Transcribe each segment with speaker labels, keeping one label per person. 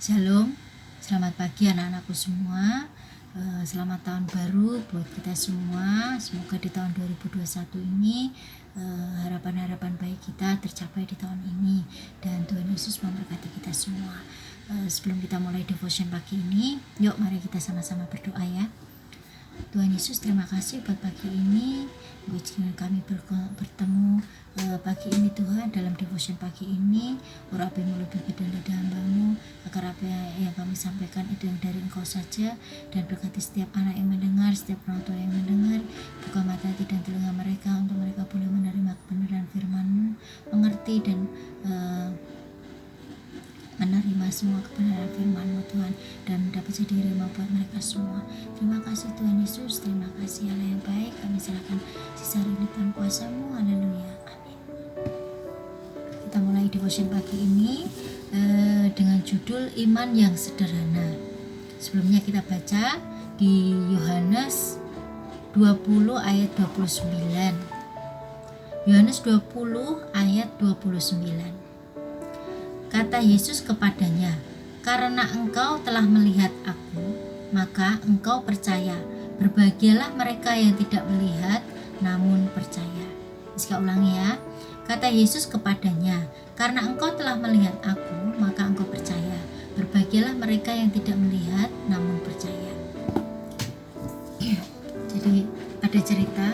Speaker 1: Shalom, selamat pagi anak-anakku semua. Selamat tahun baru buat kita semua. Semoga di tahun 2021 ini harapan-harapan baik kita tercapai di tahun ini, dan Tuhan Yesus memberkati kita semua. Sebelum kita mulai devotion pagi ini, yuk mari kita sama-sama berdoa ya. Tuhan Yesus, terima kasih buat pagi ini. Izinkan kami bertemu pagi ini Tuhan, dalam devotion pagi ini. Urapimu lebih dan lidah hamba-Mu, agar apa yang kami sampaikan itu yang dari Engkau saja, dan berkati setiap anak yang mendengar, setiap orang tua yang mendengar. Buka mata hati dan telinga mereka untuk mereka boleh menerima kebenaran firman-Mu, mengerti dan menerima semua kebenaran firman-Mu Tuhan, dan dapat jadi rema buat mereka semua. Terima kasih Tuhan Yesus, terima kasih Allah yang baik. Kami serahkan sisa hari ini dalam kuasa-Mu. Haleluya, amin. Kita mulai devotion pagi ini dengan judul Iman yang Sederhana. Sebelumnya kita baca di Yohanes 20 ayat 29. Yohanes 20 ayat 29. Kata Yesus kepadanya, "Karena engkau telah melihat aku, maka engkau percaya. Berbahagialah mereka yang tidak melihat, namun percaya." Saya ulangi ya. Kata Yesus kepadanya, "Karena engkau telah melihat aku, maka engkau percaya. Berbahagialah mereka yang tidak melihat, namun percaya." Jadi ada cerita,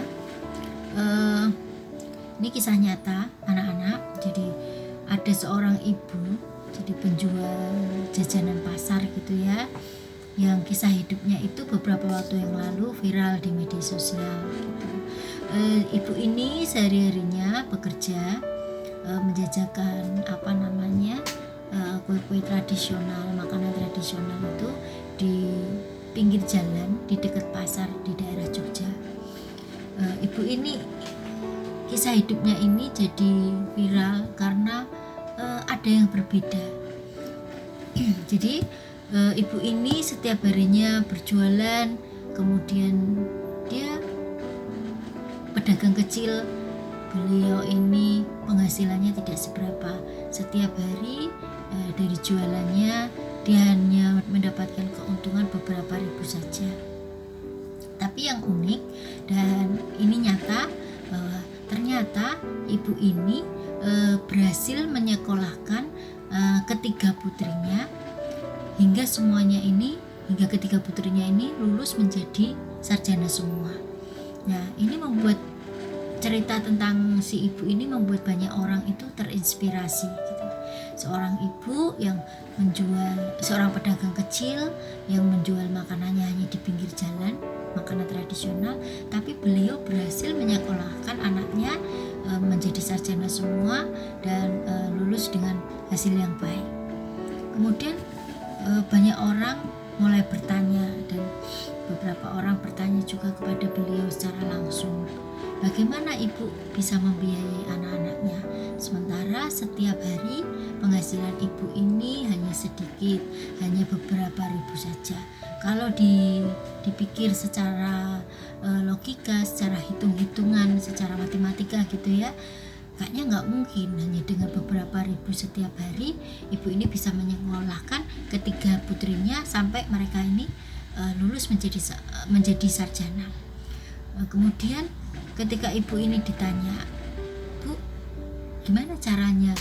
Speaker 1: ini kisah nyata anak-anak. Jadi ada seorang ibu, jadi penjual jajanan pasar gitu ya, yang kisah hidupnya itu beberapa waktu yang lalu viral di media sosial gitu. Ibu ini sehari-harinya bekerja menjajakan kue-kue tradisional, makanan tradisional itu di pinggir jalan di dekat pasar di daerah Jogja. Ibu ini, kisah hidupnya ini jadi viral karena ada yang berbeda. Jadi ibu ini setiap harinya berjualan, kemudian dia pedagang kecil. Beliau ini penghasilannya tidak seberapa. Setiap hari dari jualannya dia hanya mendapatkan keuntungan beberapa ribu saja. Tapi yang unik dan ini nyata, bahwa ternyata ibu ini berhasil menyekolahkan ketiga putrinya, hingga ketiga putrinya ini lulus menjadi sarjana semua. Nah, ini membuat cerita tentang si ibu ini membuat banyak orang itu terinspirasi gitu. Seorang ibu yang seorang pedagang kecil yang menjual makanannya hanya di pinggir jalan, makanan tradisional, tapi beliau berhasil menyekolahkan anaknya menjadi sarjana semua dan lulus dengan hasil yang baik. Kemudian banyak orang mulai bertanya, dan beberapa orang bertanya juga kepada beliau secara langsung, bagaimana ibu bisa membiayai anak-anaknya, sementara setiap hari penghasilan ibu ini hanya sedikit, hanya beberapa ribu saja. Kalau dipikir secara logika, secara hitung-hitungan, secara matematika gitu ya, kayaknya nggak mungkin hanya dengan beberapa ribu setiap hari ibu ini bisa menyekolahkan ketiga putrinya sampai mereka ini lulus menjadi sarjana. Kemudian ketika ibu ini ditanya, "Bu, gimana caranya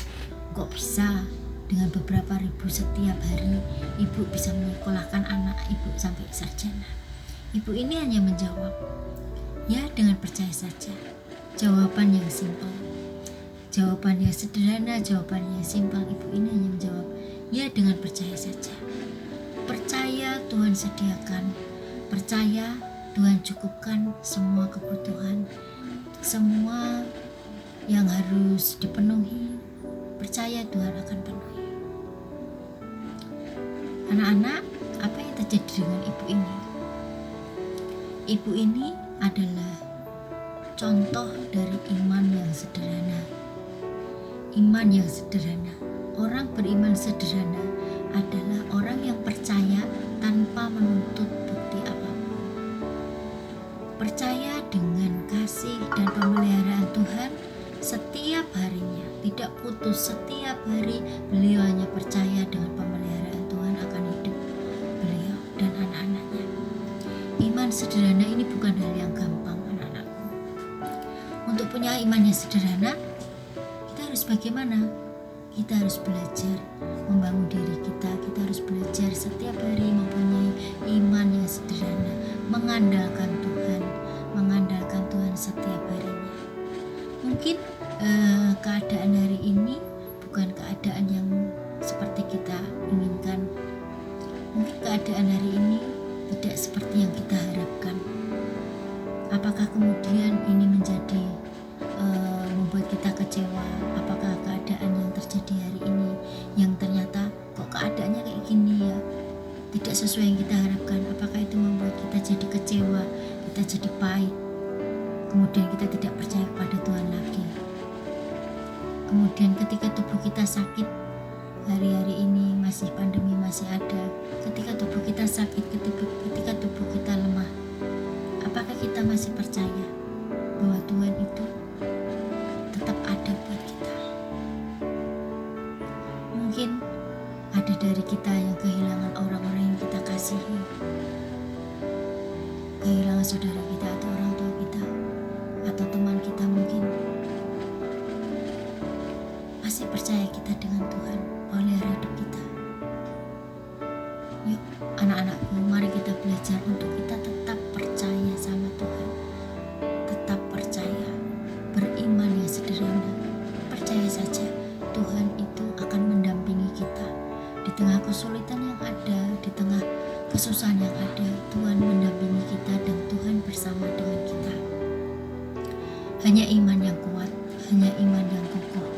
Speaker 1: kok bisa dengan beberapa ribu setiap hari ibu bisa menyekolahkan anak ibu sampai sarjana?" Ibu ini hanya menjawab, "Ya, dengan percaya saja." Jawaban yang simpel, jawaban yang sederhana, jawaban yang simpel. Ibu ini hanya menjawab, "Ya, dengan percaya saja." Percaya Tuhan sediakan, percaya Tuhan cukupkan semua kebutuhan, semua yang harus dipenuhi, percaya Tuhan akan penuhi. Anak-anak, apa yang terjadi dengan ibu ini? Ibu ini adalah contoh dari iman yang sederhana. Iman yang sederhana. Orang beriman sederhana adalah orang yang percaya tanpa menuntut bukti apapun. Percaya dengan kasih dan pemeliharaan Tuhan setiap harinya, tidak putus. Setiap hari beliau hanya percaya dengan pemeliharaan Tuhan sederhana ini bukan hal yang gampang, anak-anakku. Untuk punya iman yang sederhana, kita harus bagaimana? Kita harus belajar membangun diri kita harus belajar setiap hari mempunyai iman yang sederhana, mengandalkan Tuhan setiap harinya. Mungkin keadaan hari ini bukan keadaan yang seperti kita inginkan. Mungkin keadaan hari ini tidak seperti yang kita harapkan. Apakah kemudian ini menjadi membuat kita kecewa? Apakah keadaan yang terjadi hari ini yang ternyata kok keadaannya kayak gini ya, tidak sesuai yang kita harapkan, apakah itu membuat kita jadi kecewa, kita jadi pahit, kemudian kita tidak percaya kepada Tuhan lagi? Kemudian ketika tubuh kita sakit, hari-hari ini masih pandemi masih ada, ketika tubuh kita sakit, ketika tubuh kita lemah, apakah kita masih percaya bahwa Tuhan itu tetap ada buat kita? Mungkin ada dari kita yang kehilangan orang-orang yang kita kasihi, kehilangan saudara kita atau orang tua kita atau teman kita. Mungkin masih percaya kita dengan Tuhan, pelihara hidup kita. Yuk anak-anakku, mari kita belajar untuk kita tetap percaya sama Tuhan, tetap percaya, beriman yang sederhana. Percaya saja Tuhan itu akan mendampingi kita di tengah kesulitan yang ada, di tengah kesusahan yang ada. Tuhan mendampingi kita dan Tuhan bersama dengan kita. Hanya iman yang kuat, hanya iman yang kokoh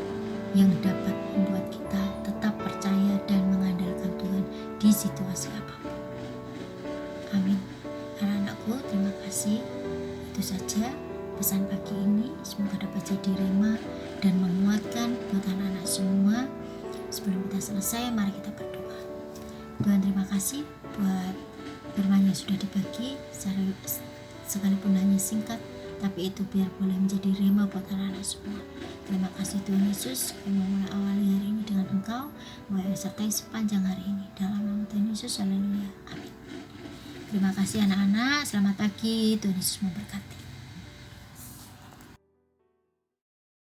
Speaker 1: yang dapat membuat kita tetap percaya dan mengandalkan Tuhan di situasi apapun. Amin. Anak-anakku, terima kasih. Itu saja pesan pagi ini. Semoga dapat jadi rema dan menguatkan buat anak-anak semua. Sebelum kita selesai, mari kita berdoa. Tuhan, terima kasih buat firman yang sudah dibagi, sekalipun hanya singkat, tapi itu biar boleh menjadi rema buat anak-anak semua. Terima kasih Tuhan Yesus, kami memulai awali hari ini dengan Engkau, sertai sepanjang hari ini. Dalam nama Tuhan Yesus, haleluya, amin. Terima kasih anak-anak, selamat pagi, Tuhan Yesus memberkati.